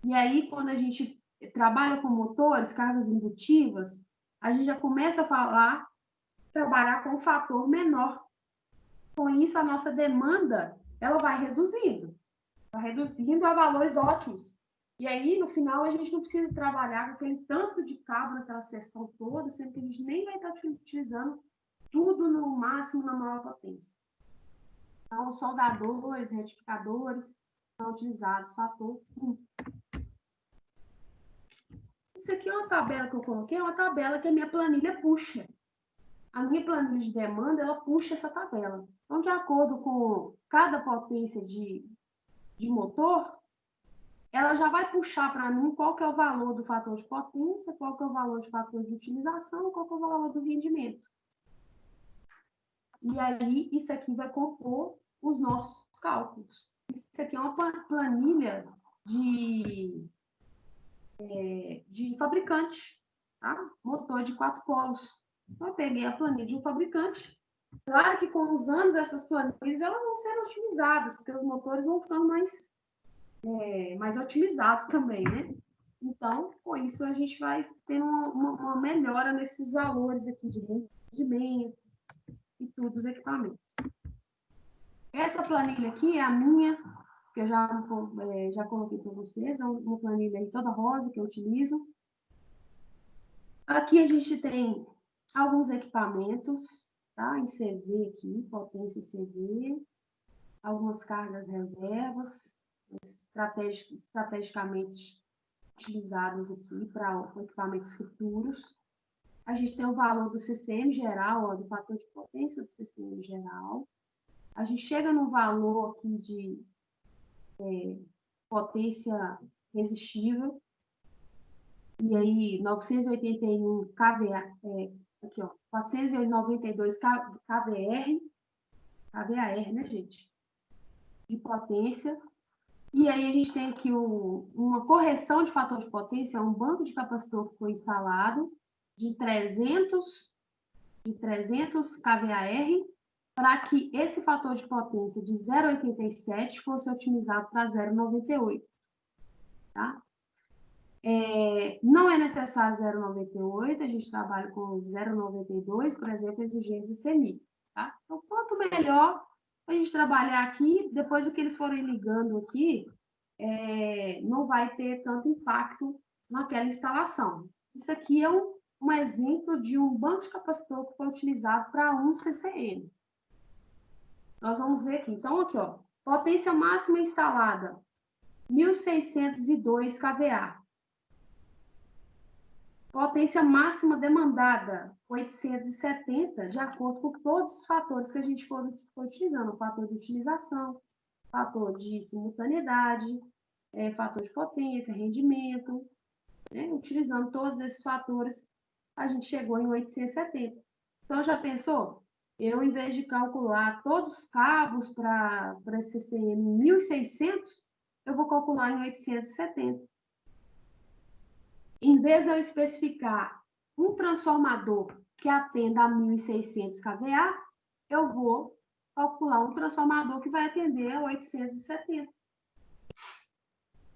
[SPEAKER 1] E aí, quando a gente trabalha com motores, cargas indutivas, a gente já começa a trabalhar com o fator menor. Com isso, a nossa demanda ela vai reduzindo a valores ótimos. E aí, no final, a gente não precisa trabalhar com aquele tanto de cabo naquela seção toda, sendo que a gente nem vai estar utilizando tudo no máximo, na maior potência. Então, os soldadores, retificadores são utilizados, fator 1. Isso aqui é uma tabela que eu coloquei, é uma tabela que a minha planilha puxa. A minha planilha de demanda, ela puxa essa tabela. Então, de acordo com cada potência de motor, ela já vai puxar para mim qual que é o valor do fator de potência, qual que é o valor de fator de utilização, qual que é o valor do rendimento. E aí, isso aqui vai compor os nossos cálculos. Isso aqui é uma planilha de fabricante, tá? Motor de 4 polos. Então, eu peguei a planilha de um fabricante. Claro que com os anos essas planilhas elas vão sendo otimizadas, porque os motores vão ficando mais otimizados também, né? Então, com isso, a gente vai ter uma melhora nesses valores aqui de rendimento e tudo dos equipamentos. Essa planilha aqui é a minha, que eu já coloquei para vocês, é uma planilha aí toda rosa que eu utilizo. Aqui a gente tem alguns equipamentos, tá? Em CV aqui, potência CV. algumas cargas reservas, estrategicamente utilizadas aqui para equipamentos futuros. A gente tem o valor do CCM geral, ó, do fator de potência do CCM geral. A gente chega no valor aqui de potência resistível, e aí 981 kVA, aqui ó, 492 kVAR, né, gente? De potência. E aí a gente tem aqui uma correção de fator de potência, um banco de capacitor que foi instalado de 300 kVAR, para que esse fator de potência de 0,87 fosse otimizado para 0,98. Tá? Não é necessário 0,98, a gente trabalha com 0,92, por exemplo, exigência CMI. Tá? Então, quanto melhor a gente trabalhar aqui, depois do que eles forem ligando aqui, não vai ter tanto impacto naquela instalação. Isso aqui é um exemplo de um banco de capacitor que foi utilizado para um CCM. Nós vamos ver aqui. Então, aqui, ó, potência máxima instalada, 1.602 kVA. Potência máxima demandada, 870, de acordo com todos os fatores que a gente foi utilizando. O fator de utilização, fator de simultaneidade, fator de potência, rendimento, né? Utilizando todos esses fatores, a gente chegou em 870. Então, já pensou? Eu, em vez de calcular todos os cabos para CCM em 1.600, eu vou calcular em 870. Em vez de eu especificar um transformador que atenda a 1.600 kVA, eu vou calcular um transformador que vai atender a 870.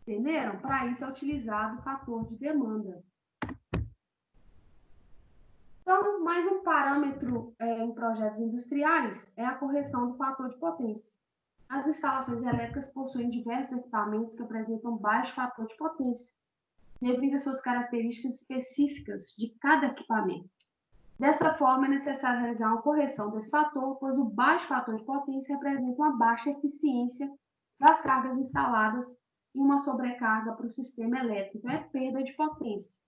[SPEAKER 1] Entenderam? Para isso é utilizado o fator de demanda. Então, mais um parâmetro em projetos industriais é a correção do fator de potência. As instalações elétricas possuem diversos equipamentos que apresentam baixo fator de potência, devido às suas características específicas de cada equipamento. Dessa forma, é necessário realizar uma correção desse fator, pois o baixo fator de potência representa uma baixa eficiência das cargas instaladas e uma sobrecarga para o sistema elétrico, então é perda de potência.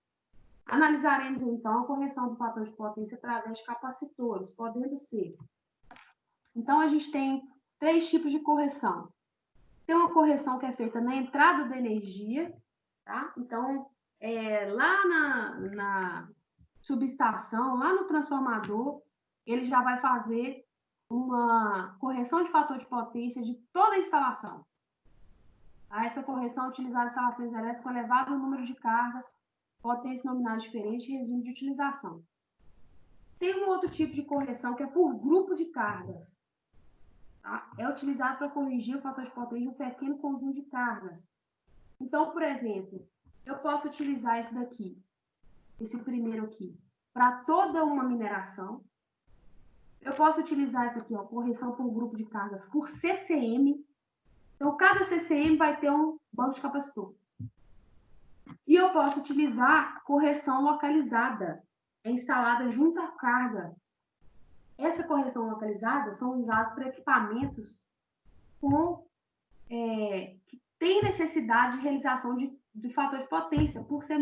[SPEAKER 1] Analisaremos, então, a correção do fator de potência através de capacitores, podendo ser. Então, a gente tem 3 tipos de correção. Tem uma correção que é feita na entrada da energia, tá? Então, lá na subestação, lá no transformador, ele já vai fazer uma correção de fator de potência de toda a instalação. Tá? Essa correção é utilizada em instalações elétricas com elevado número de cargas, potência nominais diferentes e regime de utilização. Tem um outro tipo de correção que é por grupo de cargas. Tá? É utilizado para corrigir o fator de potência de um pequeno conjunto de cargas. Então, por exemplo, eu posso utilizar esse daqui, esse primeiro aqui, para toda uma mineração. Eu posso utilizar esse aqui, ó, correção por grupo de cargas por CCM. Então, cada CCM vai ter um banco de capacitor. E eu posso utilizar correção localizada, instalada junto à carga. Essa correção localizada são usadas para equipamentos que têm necessidade de realização de fator de potência, por ser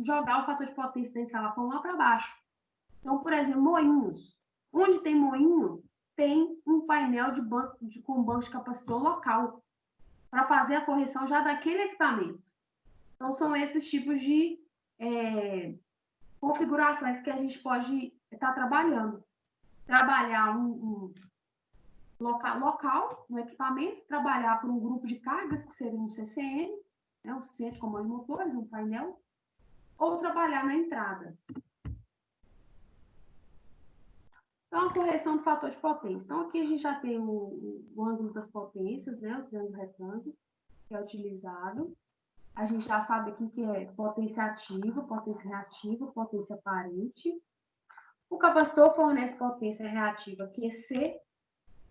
[SPEAKER 1] jogar o fator de potência da instalação lá para baixo. Então, por exemplo, moinhos. Onde tem moinho, tem um painel com banco de capacitor local, para fazer a correção já daquele equipamento. Então, são esses tipos de configurações que a gente pode estar trabalhando. Trabalhar um local no equipamento, trabalhar por um grupo de cargas, que seria um CCM, né, um centro de comando de motores, um painel, ou trabalhar na entrada. Então, a correção do fator de potência. Então, aqui a gente já tem o ângulo das potências, né, o triângulo retângulo, que é utilizado. A gente já sabe aqui que é potência ativa, potência reativa, potência aparente. O capacitor fornece potência reativa QC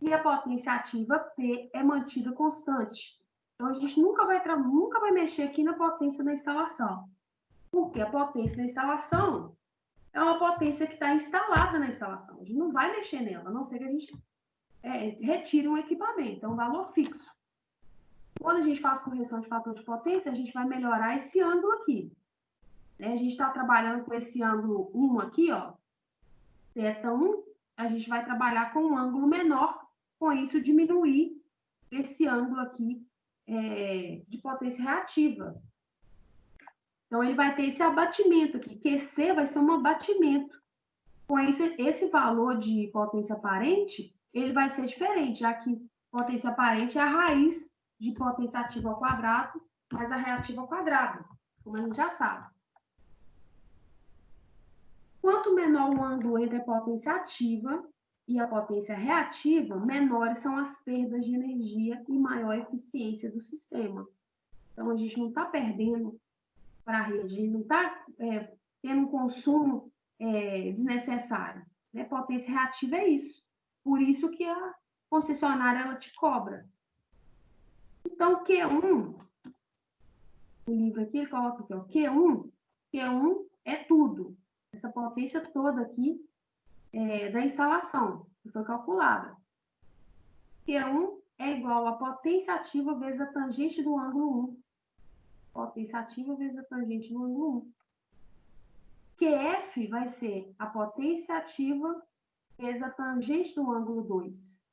[SPEAKER 1] e a potência ativa P é mantida constante. Então, a gente nunca vai mexer aqui na potência da instalação. Porque a potência da instalação é uma potência que está instalada na instalação. A gente não vai mexer nela, a não ser que a gente retira um equipamento, é um valor fixo. Quando a gente faz correção de fator de potência, a gente vai melhorar esse ângulo aqui. Né? A gente está trabalhando com esse ângulo 1 aqui, ó, θ1, a gente vai trabalhar com um ângulo menor, com isso diminuir esse ângulo aqui de potência reativa. Então, ele vai ter esse abatimento aqui, QC vai ser um abatimento. Com esse valor de potência aparente, ele vai ser diferente, já que potência aparente é a raiz de potência ativa ao quadrado, mais a reativa ao quadrado, como a gente já sabe. Quanto menor o ângulo entre a potência ativa e a potência reativa, menores são as perdas de energia e maior eficiência do sistema. Então, a gente não está perdendo para a rede, não está tendo um consumo desnecessário. Né? Potência reativa é isso. Por isso que a concessionária ela te cobra. Então, Q1, o livro aqui, ele coloca aqui, ó, Q1 é tudo. Essa potência toda aqui da instalação, que foi calculada. Q1 é igual a potência ativa vezes a tangente do ângulo 1. Potência ativa vezes a tangente do ângulo 1. QF vai ser a potência ativa vezes a tangente do ângulo 2.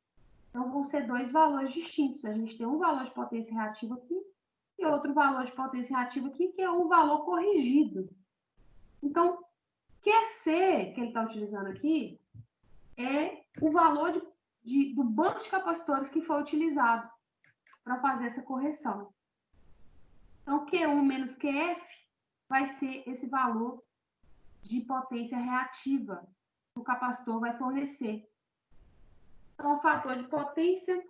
[SPEAKER 1] Então, vão ser dois valores distintos. A gente tem um valor de potência reativa aqui e outro valor de potência reativa aqui, que é um valor corrigido. Então, QC, que ele está utilizando aqui, é o valor do banco de capacitores que foi utilizado para fazer essa correção. Então, Q1 menos QF vai ser esse valor de potência reativa que o capacitor vai fornecer. Então, o fator de potência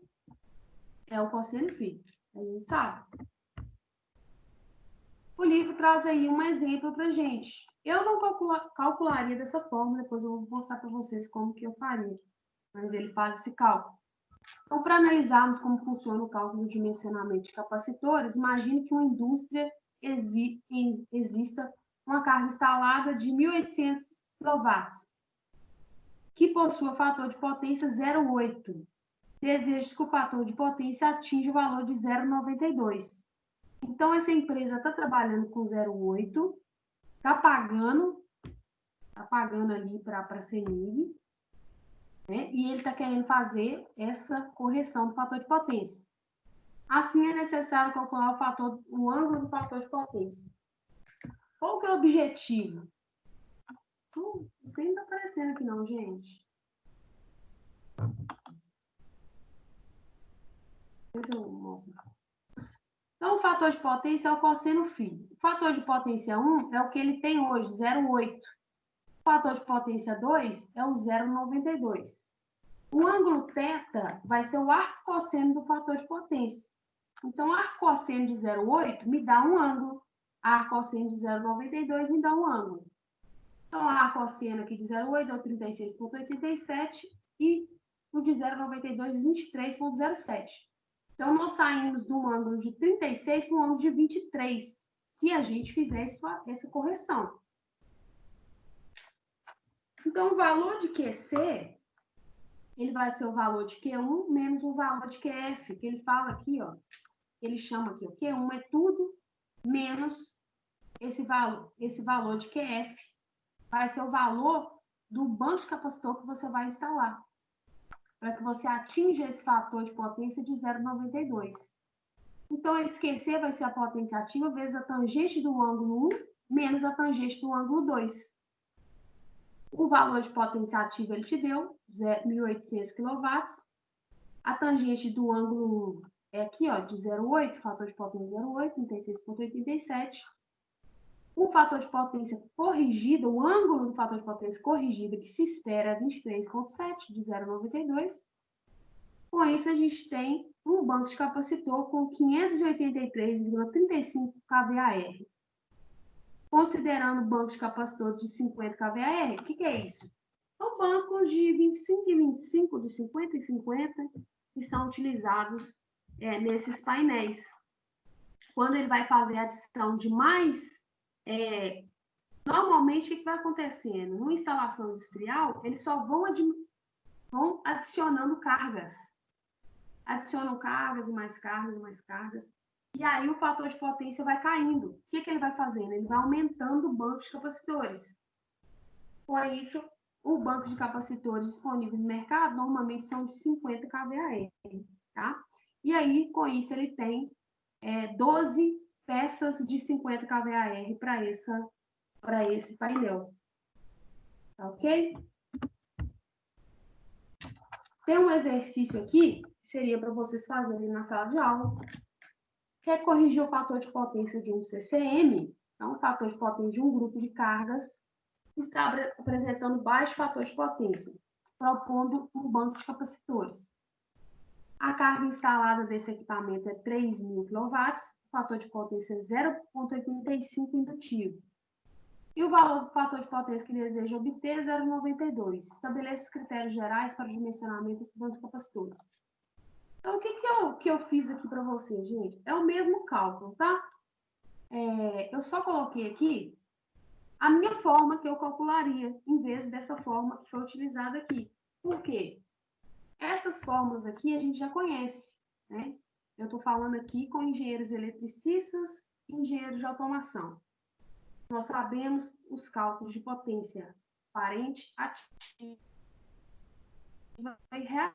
[SPEAKER 1] é o cosseno φ. A gente sabe. O livro traz aí um exemplo para gente. Eu não calcularia dessa forma, depois eu vou mostrar para vocês como que eu faria. Mas ele faz esse cálculo. Então, para analisarmos como funciona o cálculo do dimensionamento de capacitores, imagine que uma indústria exista uma carga instalada de 1.800 kW, que possua fator de potência 0,8. Deseja que o fator de potência atinja o valor de 0,92. Então, essa empresa está trabalhando com 0,8, está pagando ali para a CEMIG, né? E ele está querendo fazer essa correção do fator de potência. Assim, é necessário calcular o ângulo do fator de potência. Qual que é o objetivo? Isso nem está aparecendo aqui não, gente. Deixa eu mostrar. Então, o fator de potência é o cosseno φ. O fator de potência 1 é o que ele tem hoje, 0,8. O fator de potência 2 é o 0,92. O ângulo θ vai ser o arcosseno do fator de potência. Então, arcosseno de 0,8 me dá um ângulo. Arcosseno de 0,92 me dá um ângulo. Então, a arcosseno aqui de 0,8 deu 36,87 e o de 0,92, 23,07. Então, nós saímos de um ângulo de 36 para um ângulo de 23, se a gente fizer essa correção. Então, o valor de QC, ele vai ser o valor de Q1 menos o valor de QF, que ele fala aqui, ó. Ele chama aqui, ó, Q1 é tudo menos esse valor de QF. Vai ser o valor do banco de capacitor que você vai instalar, para que você atinja esse fator de potência de 0,92. Então, esse QC vai ser a potência ativa vezes a tangente do ângulo 1 menos a tangente do ângulo 2. O valor de potência ativa ele te deu, 1.800 kW. A tangente do ângulo 1 é aqui, ó, de 0,8, fator de potência 0,8, 36,87. O fator de potência corrigido, o ângulo do fator de potência corrigido que se espera é 23,7, de 0,92. Com isso, a gente tem um banco de capacitor com 583,35 kVAR. Considerando o banco de capacitor de 50 kVAR, o que é isso? São bancos de 25 em 25, de 50 em 50, que são utilizados nesses painéis. Quando ele vai fazer a adição de mais... normalmente, o que vai acontecendo? Numa instalação industrial, eles só vão adicionando cargas. Adicionam cargas e mais cargas e mais cargas. E aí o fator de potência vai caindo. O que ele vai fazendo? Ele vai aumentando o banco de capacitores. Com isso, o banco de capacitores disponível no mercado normalmente são de 50 kVAr, tá? E aí, com isso, ele tem 12 peças de 50 kVAr para esse painel. Tá ok? Tem um exercício aqui, que seria para vocês fazerem na sala de aula, que é corrigir o fator de potência de um CCM, então o fator de potência de um grupo de cargas, está apresentando baixo fator de potência, propondo um banco de capacitores. A carga instalada desse equipamento é 3.000 kW, o fator de potência é 0,85 indutivo. E o valor do fator de potência que deseja obter é 0,92. Estabeleça os critérios gerais para o dimensionamento desse banco de capacitores. Então, o que eu fiz aqui para vocês, gente? É o mesmo cálculo, tá? Eu só coloquei aqui a minha forma que eu calcularia, em vez dessa forma que foi utilizada aqui. Por quê? Essas fórmulas aqui a gente já conhece, né? Eu estou falando aqui com engenheiros eletricistas e engenheiros de automação. Nós sabemos os cálculos de potência aparente, ativa e reativa.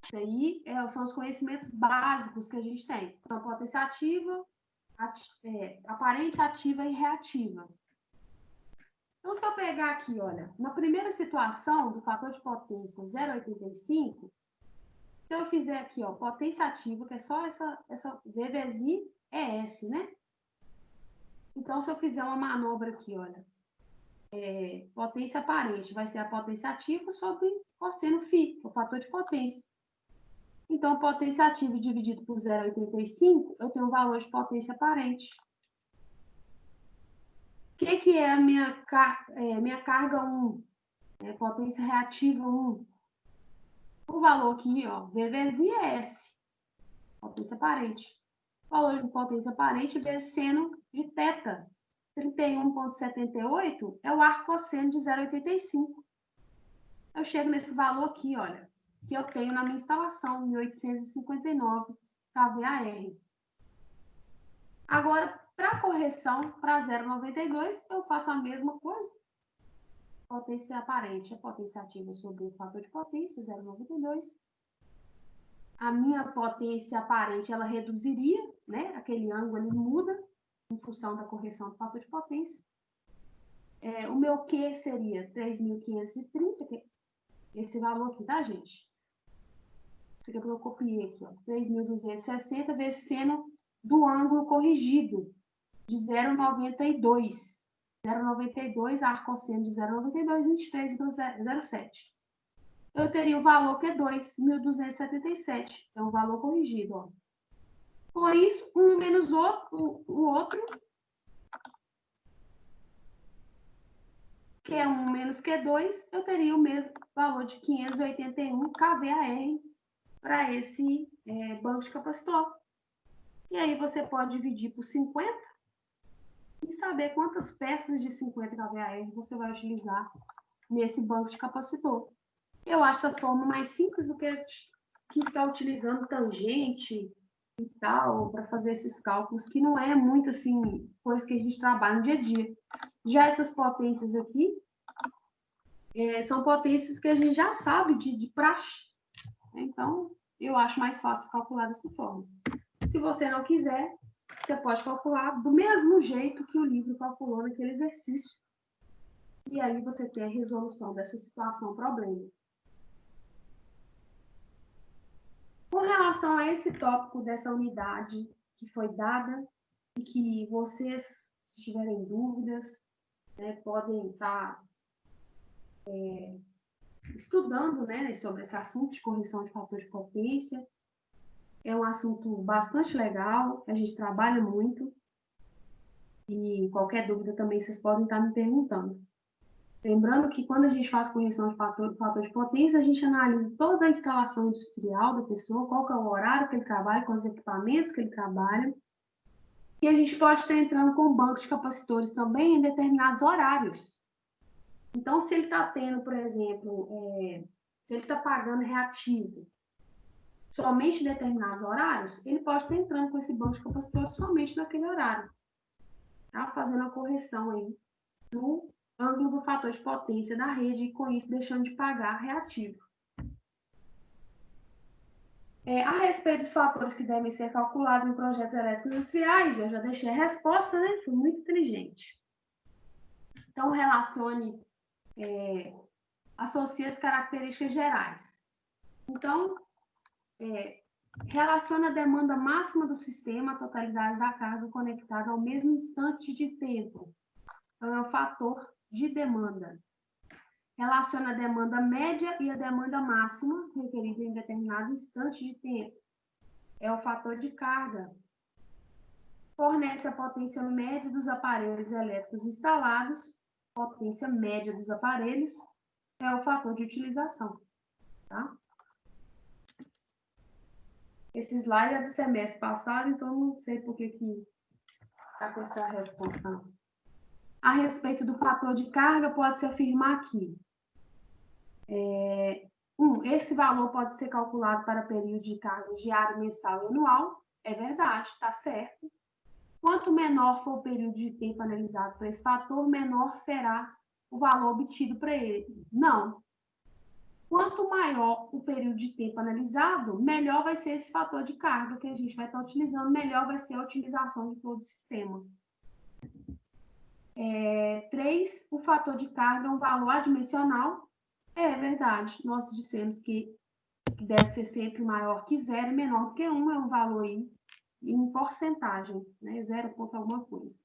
[SPEAKER 1] Isso aí são os conhecimentos básicos que a gente tem. Então, potência ativa, aparente, ativa e reativa. Então, se eu pegar aqui, olha, na primeira situação do fator de potência 0,85, se eu fizer aqui, ó, potência ativa, que é só essa V vezes I, é S, né? Então, se eu fizer uma manobra aqui, olha, potência aparente vai ser a potência ativa sobre cosseno φ, o fator de potência. Então, potência ativa dividido por 0,85, eu tenho um valor de potência aparente. O que é a minha carga 1? Potência reativa 1. O valor aqui, ó, V vezes I é S, potência aparente. O valor de potência aparente vezes seno de θ. 31,78 é o arco cosseno de 0,85. Eu chego nesse valor aqui, olha, que eu tenho na minha instalação, 1.859 kVAr. Agora, para correção para 0,92, eu faço a mesma coisa. Potência aparente é potência ativa sobre o fator de potência, 0,92. A minha potência aparente, ela reduziria, né? Aquele ângulo ele muda em função da correção do fator de potência. O meu Q seria 3.530, que é esse valor aqui, tá, gente? Isso aqui é que eu copiei aqui, ó. 3.260 vezes seno do ângulo corrigido, de 0,92. 0,92, arcosseno de 0,92, 23,07. Eu teria o valor que é 2.277, é um valor corrigido, ó. Com isso, um menos o outro, Q1 menos Q2, eu teria o mesmo valor de 581 kVAr para esse banco de capacitor. E aí você pode dividir por 50 e saber quantas peças de 50 kVAr você vai utilizar nesse banco de capacitor. Eu acho essa forma mais simples do que ficar utilizando tangente e tal para fazer esses cálculos, que não é muito assim, coisa que a gente trabalha no dia a dia. Já essas potências aqui, são potências que a gente já sabe de praxe. Então, eu acho mais fácil calcular dessa forma. Se você não quiser, você pode calcular do mesmo jeito que o livro calculou naquele exercício. E aí você tem a resolução dessa situação, problema. Com relação a esse tópico dessa unidade que foi dada e que vocês, se tiverem dúvidas, podem estar estudando, né, sobre esse assunto de correção de fator de potência. É um assunto bastante legal, a gente trabalha muito. E qualquer dúvida também vocês podem estar me perguntando. Lembrando que quando a gente faz correção de fator de potência, a gente analisa toda a instalação industrial da pessoa, qual que é o horário que ele trabalha, com os equipamentos que ele trabalha. E a gente pode estar entrando com um banco de capacitores também em determinados horários. Então, se ele está tendo, por exemplo, Se ele está pagando reativo somente em determinados horários, ele pode estar entrando com esse banco de capacitores somente naquele horário. Tá? Fazendo a correção aí no ângulo do fator de potência da rede e com isso deixando de pagar reativo. A respeito dos fatores que devem ser calculados em projetos elétricos industriais, eu já deixei a resposta, né? Fui muito inteligente. Então, relacione, associe as características gerais. Então, relaciona a demanda máxima do sistema à totalidade da carga conectada ao mesmo instante de tempo. Então, é o fator de demanda. Relaciona a demanda média e a demanda máxima requerida em determinado instante de tempo. É o fator de carga. Fornece a potência média dos aparelhos elétricos instalados. Potência média dos aparelhos é o fator de utilização. Tá? Esse slide é do semestre passado, então não sei por que está com essa resposta. Não. A respeito do fator de carga, pode-se afirmar aqui. Esse valor pode ser calculado para período de carga diário, mensal e anual. É verdade, está certo. Quanto menor for o período de tempo analisado para esse fator, menor será o valor obtido para ele. Não. Quanto maior o período de tempo analisado, melhor vai ser esse fator de carga que a gente vai estar utilizando, melhor vai ser a utilização de todo o sistema. 3, o fator de carga é um valor adimensional. É verdade, nós dissemos que deve ser sempre maior que 0 e menor que 1, é um valor aí em porcentagem, né? 0 ponto alguma coisa.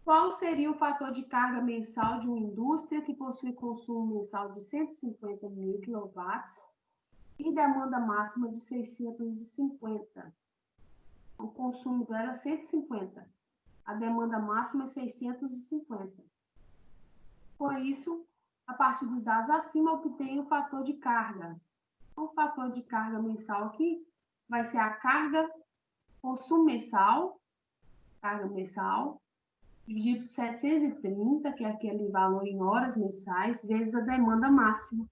[SPEAKER 1] Qual seria o fator de carga mensal de uma indústria que possui consumo mensal de 150 mil kW e demanda máxima de 650? O consumo dela é 150. A demanda máxima é 650. Com isso, a partir dos dados acima, obtém o fator de carga. O fator de carga mensal aqui vai ser a carga, consumo mensal, carga mensal, dividido por 730, que é aquele valor em horas mensais, vezes a demanda máxima.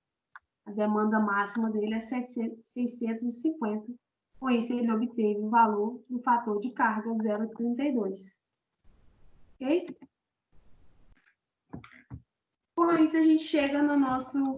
[SPEAKER 1] A demanda máxima dele é 650. Com isso, ele obteve o valor do fator de carga 0,32. Ok? Com isso, a gente chega no nosso